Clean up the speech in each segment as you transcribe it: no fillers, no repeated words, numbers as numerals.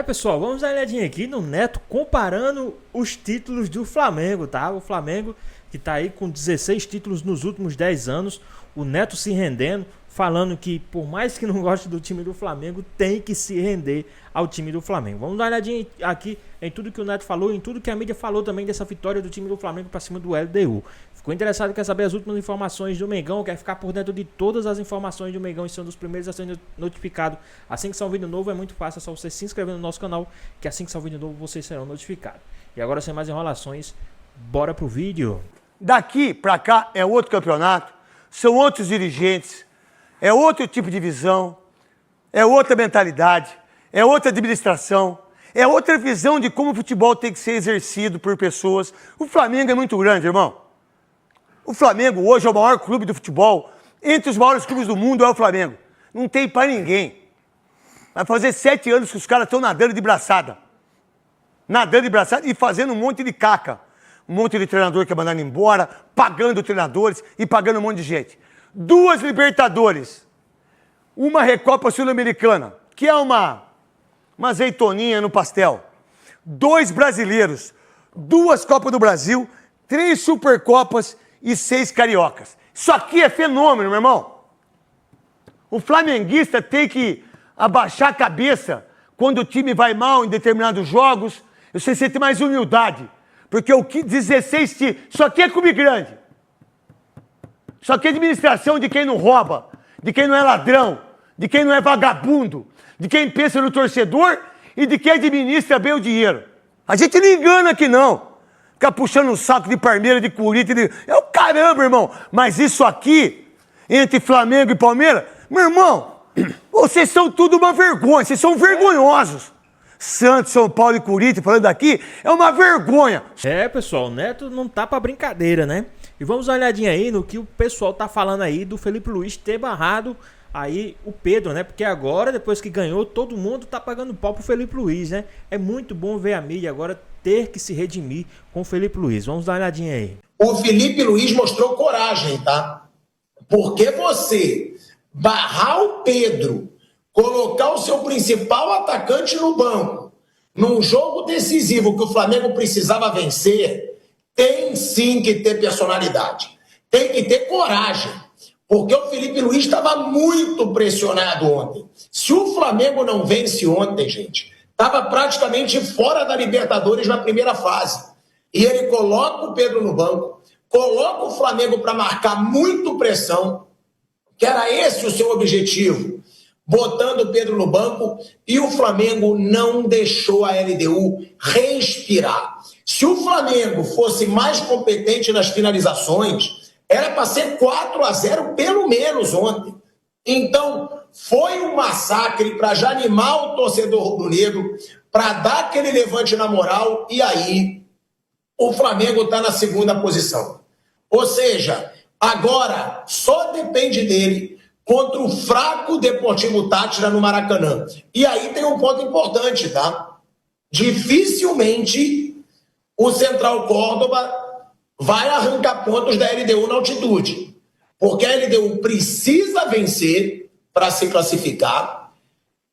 Pessoal, vamos dar uma olhadinha aqui no Neto comparando os títulos do Flamengo, tá? O Flamengo que tá aí com 16 títulos nos últimos 10 anos, o Neto se rendendo, falando que por mais que não goste do time do Flamengo, tem que se render ao time do Flamengo. Vamos dar uma olhadinha aqui em tudo que o Neto falou, em tudo que a mídia falou também dessa vitória do time do Flamengo para cima do LDU. Ficou interessado, quer saber as últimas informações do Mengão, quer ficar por dentro de todas as informações do Mengão e ser um dos primeiros a ser notificado assim que sair um vídeo novo? É muito fácil, é só você se inscrever no nosso canal, que assim que sair um vídeo novo vocês serão notificados. E agora, sem mais enrolações, bora pro vídeo. Daqui para cá é outro campeonato, são outros dirigentes, é outro tipo de visão, é outra mentalidade, é outra administração, é outra visão de como o futebol tem que ser exercido por pessoas. O Flamengo é muito grande, irmão. O Flamengo hoje é o maior clube do futebol. Entre os maiores clubes do mundo é o Flamengo. Não tem para ninguém. Vai fazer 7 anos que os caras estão nadando de braçada. Nadando de braçada e fazendo um monte de caca. Um monte de treinador que é mandado embora, pagando treinadores e pagando um monte de gente. 2 Libertadores. Uma Recopa Sul-Americana, que é uma azeitoninha no pastel. 2 brasileiros. 2 Copas do Brasil, 3 Supercopas e 6 cariocas. Isso aqui é fenômeno, meu irmão. O flamenguista tem que abaixar a cabeça quando o time vai mal em determinados jogos. Você tem mais humildade. Porque o que 16 times... Isso aqui é clube grande. Isso aqui é administração de quem não rouba, de quem não é ladrão, de quem não é vagabundo, de quem pensa no torcedor e de quem administra bem o dinheiro. A gente não engana aqui, não. Ficar puxando um saco de Palmeiras, de Corinthians, é o caramba, irmão. Mas isso aqui, entre Flamengo e Palmeiras, meu irmão, vocês são tudo uma vergonha, vocês são vergonhosos. Santos, São Paulo e Corinthians, falando aqui, é uma vergonha. Pessoal, o Neto não tá pra brincadeira, né? E vamos dar uma olhadinha aí no que o pessoal tá falando aí do Felipe Luiz ter barrado aí o Pedro, né? Porque agora, depois que ganhou, todo mundo tá pagando pau pro Felipe Luiz, né? É muito bom ver a mídia agora ter que se redimir com o Felipe Luiz. Vamos dar uma olhadinha aí. O Felipe Luiz mostrou coragem, tá? Porque você barrar o Pedro, colocar o seu principal atacante no banco, num jogo decisivo que o Flamengo precisava vencer, tem sim que ter personalidade. Tem que ter coragem. Porque o Felipe Luiz estava muito pressionado ontem. Se o Flamengo não vence ontem, gente, estava praticamente fora da Libertadores na primeira fase. E ele coloca o Pedro no banco, coloca o Flamengo para marcar muito pressão, que era esse o seu objetivo, botando o Pedro no banco, e o Flamengo não deixou a LDU respirar. Se o Flamengo fosse mais competente nas finalizações, era para ser 4-0 pelo menos ontem. Então, foi um massacre para já animar o torcedor rubro-negro, para dar aquele levante na moral, e aí o Flamengo está na segunda posição. Ou seja, agora só depende dele contra o fraco Deportivo Táchira no Maracanã. E aí tem um ponto importante, tá? Dificilmente o Central Córdoba vai arrancar pontos da LDU na altitude. Porque a LDU precisa vencer para se classificar.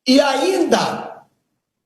E ainda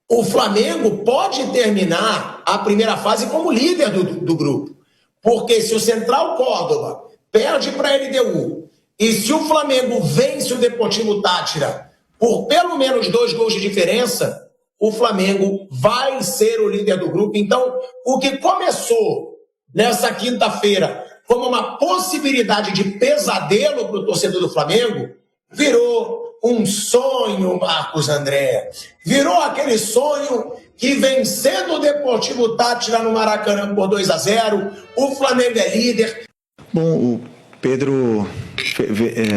o Flamengo pode terminar a primeira fase como líder do grupo. Porque se o Central Córdoba perde para a LDU e se o Flamengo vence o Deportivo Táchira por pelo menos 2 gols de diferença, o Flamengo vai ser o líder do grupo. Então, o que começou nessa quinta-feira como uma possibilidade de pesadelo para o torcedor do Flamengo, virou um sonho, Marcos André. Virou aquele sonho que, vencendo o Deportivo Táchira no Maracanã por 2-0, o Flamengo é líder. Bom, o Pedro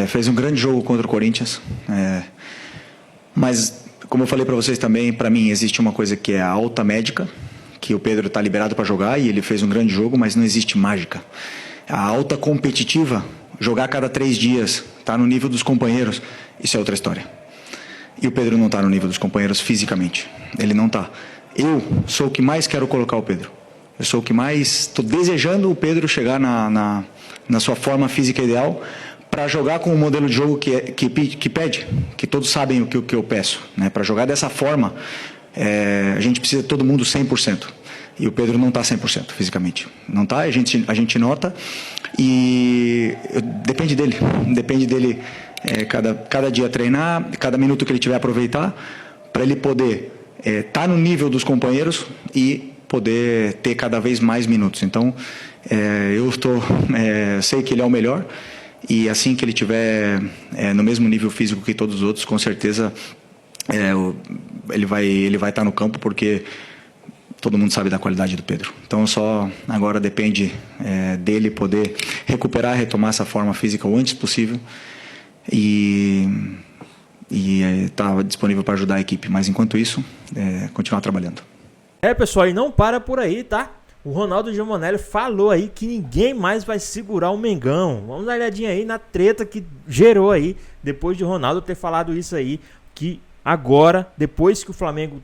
fez um grande jogo contra o Corinthians, mas, como eu falei para vocês também, para mim existe uma coisa que é a alta médica, que o Pedro está liberado para jogar e ele fez um grande jogo, mas não existe mágica. A alta competitiva, jogar a cada 3 dias, tá no nível dos companheiros, isso é outra história. E o Pedro não está no nível dos companheiros fisicamente, ele não está. Eu sou o que mais quero colocar o Pedro. Eu sou o que mais estou desejando o Pedro chegar na sua forma física ideal para jogar com um modelo de jogo que pede, que todos sabem o que eu peço, né? Para jogar dessa forma, a gente precisa de todo mundo 100%. E o Pedro não está 100% fisicamente. Não está, a gente nota. E depende dele cada dia treinar, cada minuto que ele tiver aproveitar, para ele poder estar no nível dos companheiros e poder ter cada vez mais minutos. Então, sei que ele é o melhor, e assim que ele tiver no mesmo nível físico que todos os outros, com certeza ele vai estar no campo, porque todo mundo sabe da qualidade do Pedro. Então só agora depende dele poder recuperar, retomar essa forma física o antes possível e estar disponível para ajudar a equipe. Mas enquanto isso, continuar trabalhando. Pessoal, e não para por aí, tá? O Ronaldo Giovanelli falou aí que ninguém mais vai segurar o Mengão. Vamos dar uma olhadinha aí na treta que gerou aí, depois de o Ronaldo ter falado isso aí, que agora, depois que o Flamengo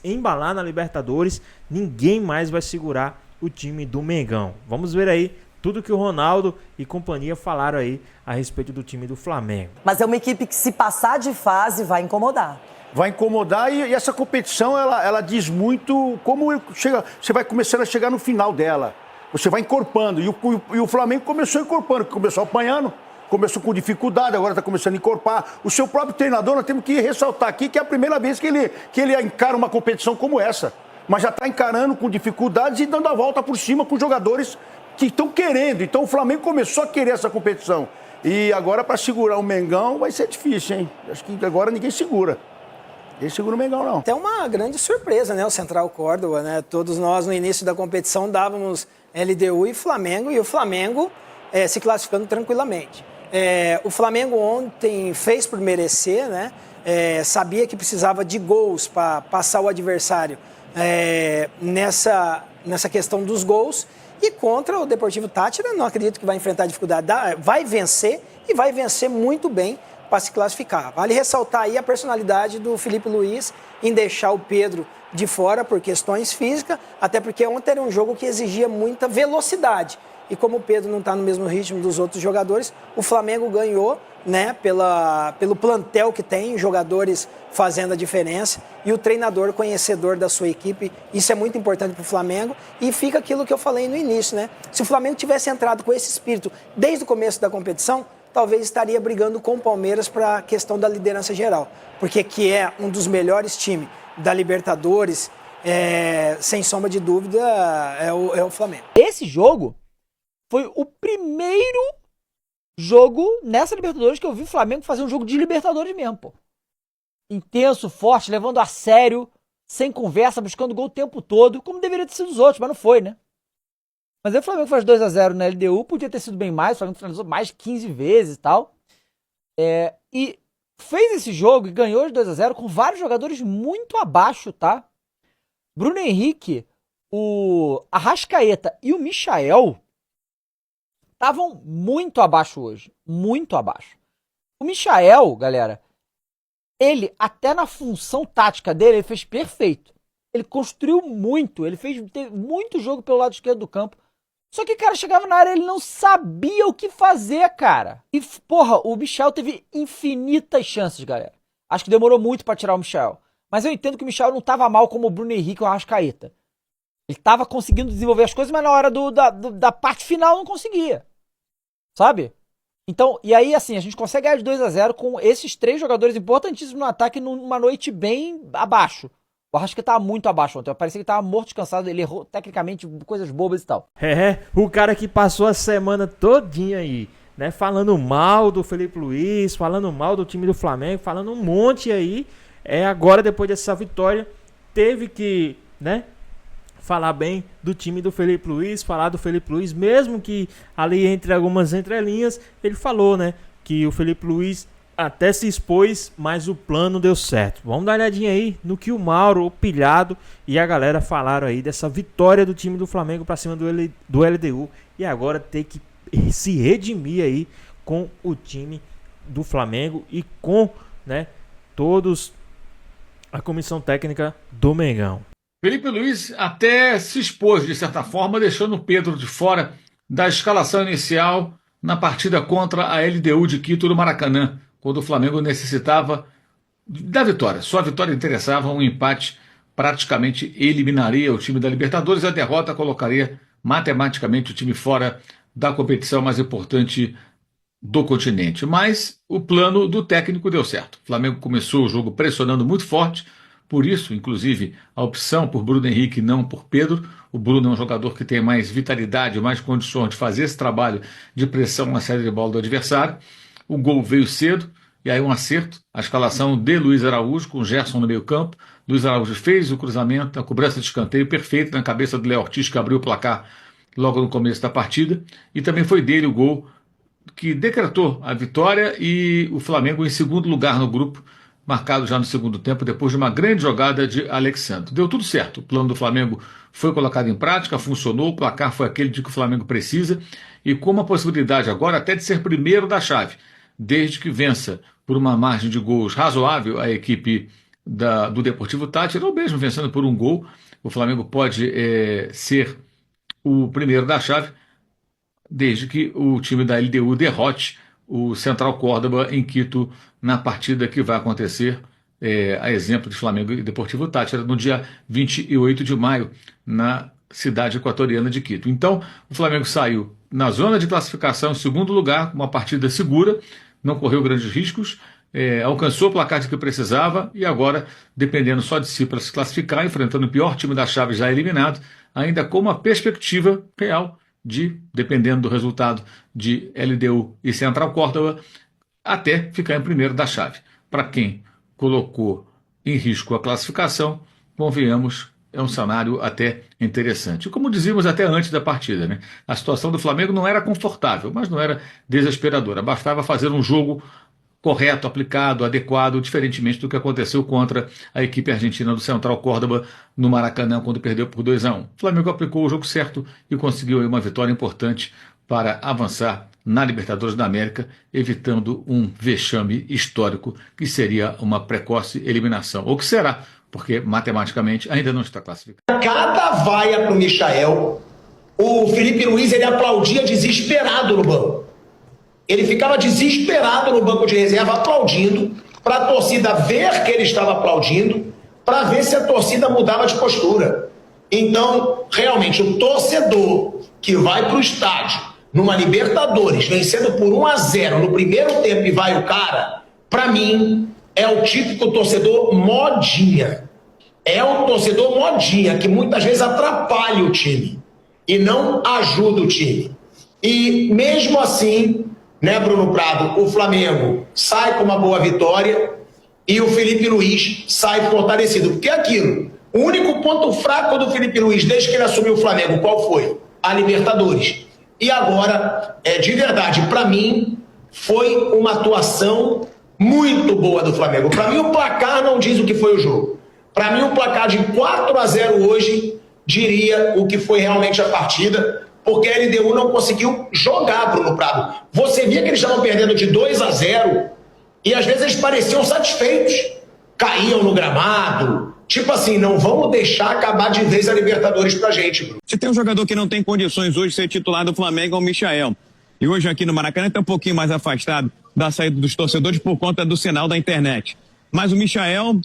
embalar na Libertadores, ninguém mais vai segurar o time do Mengão. Vamos ver aí tudo que o Ronaldo e companhia falaram aí a respeito do time do Flamengo. Mas é uma equipe que, se passar de fase, vai incomodar. Vai incomodar, e essa competição ela diz muito como você vai começando a chegar no final dela. Você vai encorpando, e o Flamengo começou encorpando, começou apanhando, começou com dificuldade, agora está começando a encorpar. O seu próprio treinador, nós temos que ressaltar aqui que é a primeira vez que ele encara uma competição como essa. Mas já está encarando com dificuldades e dando a volta por cima com jogadores que estão querendo. Então o Flamengo começou a querer essa competição. E agora, para segurar o Mengão, vai ser difícil, hein? Acho que agora ninguém segura. Ninguém segura o Mengão, não. Até uma grande surpresa, né? O Central Córdoba, né? Todos nós, no início da competição, dávamos LDU e o Flamengo se classificando tranquilamente. O Flamengo ontem fez por merecer, né? Sabia que precisava de gols para passar o adversário nessa questão dos gols. E contra o Deportivo Táchira, não acredito que vai enfrentar dificuldade. Vai vencer, e vai vencer muito bem para se classificar. Vale ressaltar aí a personalidade do Felipe Luiz em deixar o Pedro de fora por questões físicas, até porque ontem era um jogo que exigia muita velocidade. E como o Pedro não está no mesmo ritmo dos outros jogadores, o Flamengo ganhou, né, pelo plantel que tem, jogadores fazendo a diferença, e o treinador conhecedor da sua equipe. Isso é muito importante para o Flamengo, e fica aquilo que eu falei no início, né? Se o Flamengo tivesse entrado com esse espírito desde o começo da competição, talvez estaria brigando com o Palmeiras para a questão da liderança geral, porque que é um dos melhores times da Libertadores, sem sombra de dúvida, é o Flamengo. Esse jogo foi o primeiro jogo nessa Libertadores que eu vi o Flamengo fazer um jogo de Libertadores mesmo, pô. Intenso, forte, levando a sério, sem conversa, buscando gol o tempo todo, como deveria ter sido os outros, mas não foi, né? Mas aí o Flamengo faz 2-0 na LDU, podia ter sido bem mais, o Flamengo finalizou mais de 15 vezes e tal. E fez esse jogo e ganhou de 2-0 com vários jogadores muito abaixo, tá? Bruno Henrique, o Arrascaeta e o Michael estavam muito abaixo hoje. Muito abaixo. O Michael, galera, ele, até na função tática dele, ele fez perfeito. Ele construiu muito, ele teve muito jogo pelo lado esquerdo do campo. Só que, cara, chegava na área, ele não sabia o que fazer, cara. E, porra, o Michael teve infinitas chances, galera. Acho que demorou muito pra tirar o Michael. Mas eu entendo que o Michael não tava mal como o Bruno Henrique ou o Arrascaeta. Ele tava conseguindo desenvolver as coisas, mas na hora da parte final não conseguia. Sabe? Então, e aí, assim, a gente consegue ganhar de 2-0 com esses três jogadores importantíssimos no ataque numa noite bem abaixo. O Arrascaeta tava muito abaixo ontem. Parecia que ele tava morto, descansado. Ele errou tecnicamente coisas bobas e tal. O cara que passou a semana todinha aí, né? Falando mal do Felipe Luiz, falando mal do time do Flamengo, falando um monte aí. Agora, depois dessa vitória, teve que, né? Falar bem do time do Felipe Luiz, falar do Felipe Luiz, mesmo que ali entre algumas entrelinhas, ele falou, né? Que o Felipe Luiz até se expôs, mas o plano deu certo. Vamos dar uma olhadinha aí no que o Mauro, o Pilhado e a galera falaram aí dessa vitória do time do Flamengo para cima do LDU. E agora ter que se redimir aí com o time do Flamengo e com, né, todos a comissão técnica do Mengão. Felipe Luiz até se expôs, de certa forma, deixando o Pedro de fora da escalação inicial na partida contra a LDU de Quito do Maracanã, quando o Flamengo necessitava da vitória. Só a vitória interessava, um empate praticamente eliminaria o time da Libertadores. A derrota colocaria matematicamente o time fora da competição mais importante do continente. Mas o plano do técnico deu certo. O Flamengo começou o jogo pressionando muito forte, por isso, inclusive, a opção por Bruno Henrique e não por Pedro. O Bruno é um jogador que tem mais vitalidade, mais condições de fazer esse trabalho de pressão na saída de bola do adversário. O gol veio cedo, e aí um acerto, a escalação de Luiz Araújo, com o Gerson no meio campo. Luiz Araújo fez o cruzamento, a cobrança de escanteio perfeita na cabeça do Léo Ortiz, que abriu o placar logo no começo da partida. E também foi dele o gol que decretou a vitória e o Flamengo em segundo lugar no grupo, marcado já no segundo tempo, depois de uma grande jogada de Alexandre. Deu tudo certo, o plano do Flamengo foi colocado em prática, funcionou, o placar foi aquele de que o Flamengo precisa, e com uma possibilidade agora até de ser primeiro da chave, desde que vença por uma margem de gols razoável a equipe do Deportivo Táchira, ou mesmo vencendo por um gol, o Flamengo pode ser o primeiro da chave, desde que o time da LDU derrote o Central Córdoba em Quito na partida que vai acontecer, a exemplo de Flamengo e Deportivo Táchira, no dia 28 de maio, na cidade equatoriana de Quito. Então, o Flamengo saiu na zona de classificação em segundo lugar, uma partida segura, não correu grandes riscos, alcançou o placar de que precisava e agora, dependendo só de si para se classificar, enfrentando o pior time da chave já eliminado, ainda com uma perspectiva real de, dependendo do resultado de LDU e Central Córdoba, até ficar em primeiro da chave. Para quem colocou em risco a classificação, convenhamos, é um cenário até interessante. Como dizíamos até antes da partida, né? A situação do Flamengo não era confortável, mas não era desesperadora. Bastava fazer um jogo correto, aplicado, adequado, diferentemente do que aconteceu contra a equipe argentina do Central Córdoba no Maracanã, quando perdeu por 2-1. O Flamengo aplicou o jogo certo e conseguiu aí uma vitória importante para avançar na Libertadores da América, evitando um vexame histórico que seria uma precoce eliminação. Ou que será, porque matematicamente ainda não está classificado. Cada vaia para o Michael, o Felipe Luiz ele aplaudia desesperado no banco. Ele ficava desesperado no banco de reserva aplaudindo, para a torcida ver que ele estava aplaudindo, para ver se a torcida mudava de postura. Então, realmente, o torcedor que vai para o estádio numa Libertadores, vencendo por 1-0 no primeiro tempo e vai o cara, para mim, é o típico torcedor modinha. É o torcedor modinha, que muitas vezes atrapalha o time e não ajuda o time. E mesmo assim, né, Bruno Prado, o Flamengo sai com uma boa vitória e o Felipe Luiz sai fortalecido. Porque é aquilo, o único ponto fraco do Felipe Luiz desde que ele assumiu o Flamengo, qual foi? A Libertadores. E agora, de verdade, para mim, foi uma atuação muito boa do Flamengo. Para mim, o placar não diz o que foi o jogo. Para mim, um placar de 4-0 hoje diria o que foi realmente a partida, porque a LDU não conseguiu jogar, Bruno Prado. Você via que eles estavam perdendo de 2-0 e às vezes eles pareciam satisfeitos. Caíam no gramado. Tipo assim, não vamos deixar acabar de vez a Libertadores pra gente, Bruno. Se tem um jogador que não tem condições hoje de ser titular do Flamengo, é o Michael. E hoje aqui no Maracanã está um pouquinho mais afastado da saída dos torcedores por conta do sinal da internet. Mas o Michael,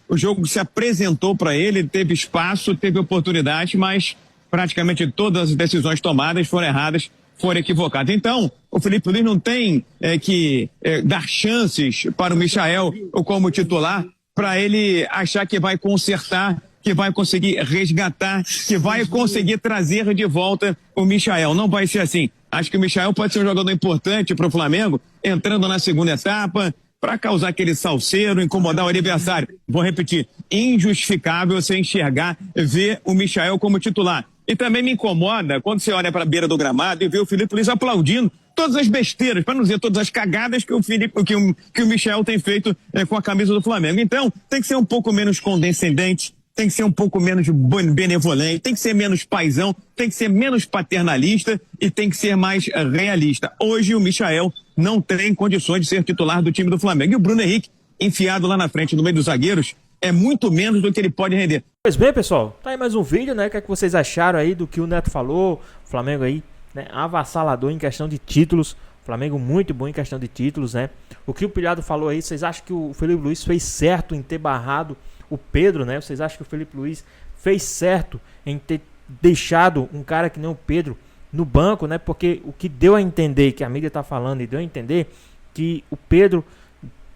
o jogo se apresentou para ele, teve espaço, teve oportunidade, mas praticamente todas as decisões tomadas foram erradas, foram equivocadas. Então, o Felipe Luiz não tem que dar chances para o Michael como titular, para ele achar que vai consertar, que vai conseguir resgatar, que vai conseguir trazer de volta o Michael. Não vai ser assim. Acho que o Michael pode ser um jogador importante para o Flamengo, entrando na segunda etapa, para causar aquele salseiro, incomodar o adversário. Vou repetir, injustificável você enxergar, ver o Michael como titular. E também me incomoda quando você olha para a beira do gramado e vê o Felipe Luiz aplaudindo todas as besteiras, para não dizer todas as cagadas que o Michael tem feito com a camisa do Flamengo. Então, tem que ser um pouco menos condescendente, tem que ser um pouco menos benevolente, tem que ser menos paizão, tem que ser menos paternalista e tem que ser mais realista. Hoje o Michael não tem condições de ser titular do time do Flamengo. E o Bruno Henrique, enfiado lá na frente, no meio dos zagueiros, é muito menos do que ele pode render. Pois bem, pessoal, tá aí mais um vídeo, né? O que é que vocês acharam aí do que o Neto falou? O Flamengo aí, né, avassalador em questão de títulos. Flamengo muito bom em questão de títulos, né? O que o Pilhado falou aí, vocês acham que o Felipe Luiz fez certo em ter barrado o Pedro, né? Vocês acham que o Felipe Luiz fez certo em ter deixado um cara que nem o Pedro no banco, né? Porque o que deu a entender, que a mídia tá falando e deu a entender, que o Pedro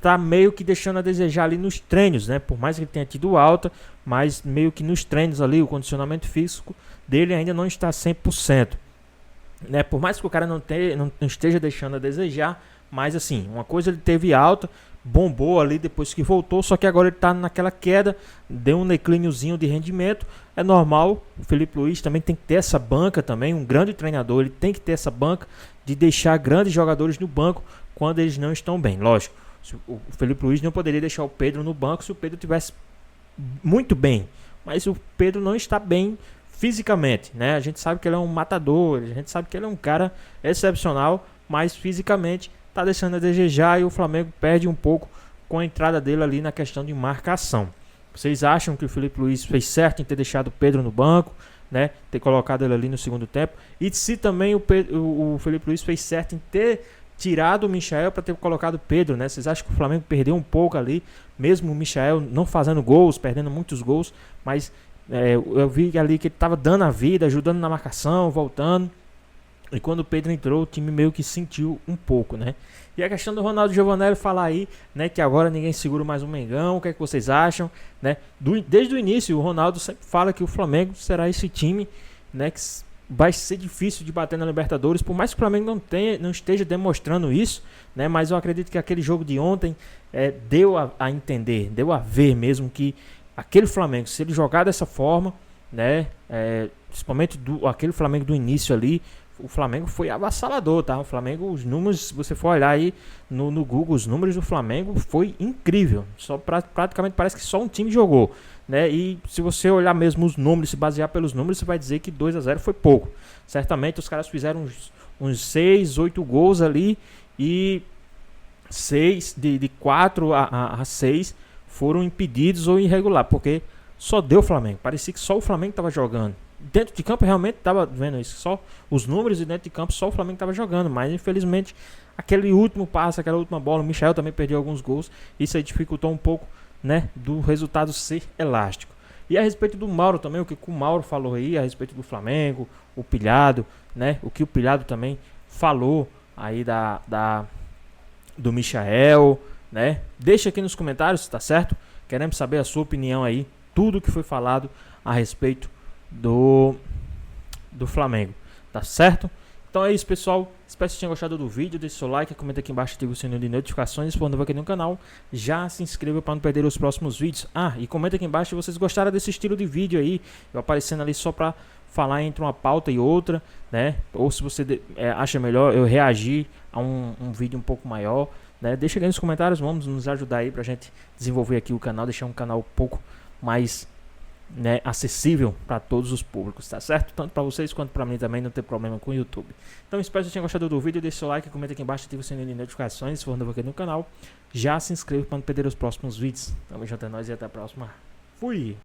tá meio que deixando a desejar ali nos treinos, né? Por mais que ele tenha tido alta, mas meio que nos treinos ali, o condicionamento físico dele ainda não está 100%. Né? Por mais que o cara não esteja deixando a desejar, mas assim, uma coisa ele teve alta, bombou ali depois que voltou, só que agora ele está naquela queda, deu um declíniozinho de rendimento. É normal, o Felipe Luiz também tem que ter essa banca também, um grande treinador, ele tem que ter essa banca de deixar grandes jogadores no banco quando eles não estão bem. Lógico, o Felipe Luiz não poderia deixar o Pedro no banco se o Pedro estivesse muito bem, mas o Pedro não está bem fisicamente, né? A gente sabe que ele é um matador, a gente sabe que ele é um cara excepcional, mas fisicamente tá deixando a desejar e o Flamengo perde um pouco com a entrada dele ali na questão de marcação. Vocês acham que o Felipe Luiz fez certo em ter deixado o Pedro no banco, né? Ter colocado ele ali no segundo tempo? E se também o Felipe Luiz fez certo em ter tirado o Michael para ter colocado o Pedro, né? Vocês acham que o Flamengo perdeu um pouco ali, mesmo o Michael não fazendo gols, perdendo muitos gols, mas eu vi ali que ele estava dando a vida, ajudando na marcação, voltando. E quando o Pedro entrou, o time meio que sentiu um pouco, né? E a questão do Ronaldo Giovanelli falar aí, né, que agora ninguém segura mais o Mengão, o que é que vocês acham, né? Desde o início, o Ronaldo sempre fala que o Flamengo será esse time, né, que vai ser difícil de bater na Libertadores, por mais que o Flamengo não esteja demonstrando isso, né? Mas eu acredito que aquele jogo de ontem deu a entender, deu a ver mesmo que aquele Flamengo, se ele jogar dessa forma, né, principalmente aquele Flamengo do início ali, o Flamengo foi avassalador, tá? O Flamengo, os números, se você for olhar aí no Google, os números do Flamengo foi incrível. Praticamente parece que só um time jogou, né? E se você olhar mesmo os números, se basear pelos números, você vai dizer que 2-0 foi pouco. Certamente os caras fizeram uns 6, 8 gols ali e 6 de 4 a 6 foram impedidos ou irregular, porque só deu o Flamengo. Parecia que só o Flamengo estava jogando. Dentro de campo realmente estava vendo isso, só os números, e dentro de campo só o Flamengo estava jogando, mas infelizmente aquele último passe, aquela última bola, o Michael também perdeu alguns gols, isso aí dificultou um pouco, né, do resultado ser elástico. E a respeito do Mauro também, o que o Mauro falou aí a respeito do Flamengo, o Pilhado, né, o que o Pilhado também falou aí do Michael, né, deixa aqui nos comentários, tá certo? Queremos saber a sua opinião aí, tudo que foi falado a respeito do Flamengo, tá certo? Então é isso, pessoal, espero que vocês tenham gostado do vídeo, deixe seu like, comenta aqui embaixo, ative o sininho de notificações, se for novo aqui no canal, já se inscreva para não perder os próximos vídeos. E comenta aqui embaixo se vocês gostaram desse estilo de vídeo aí, eu aparecendo ali só para falar entre uma pauta e outra, né? Ou se você acha melhor eu reagir a um vídeo um pouco maior, né? Deixa aqui nos comentários, vamos nos ajudar aí pra gente desenvolver aqui o canal, deixar um canal um pouco mais, né, acessível para todos os públicos, tá certo? Tanto para vocês quanto para mim também, não ter problema com o YouTube. Então espero que vocês tenham gostado do vídeo, deixe seu like, comenta aqui embaixo, ative o sininho de notificações, se for novo aqui no canal, já se inscreva para não perder os próximos vídeos. Tamo junto, é nóis e até a próxima. Fui!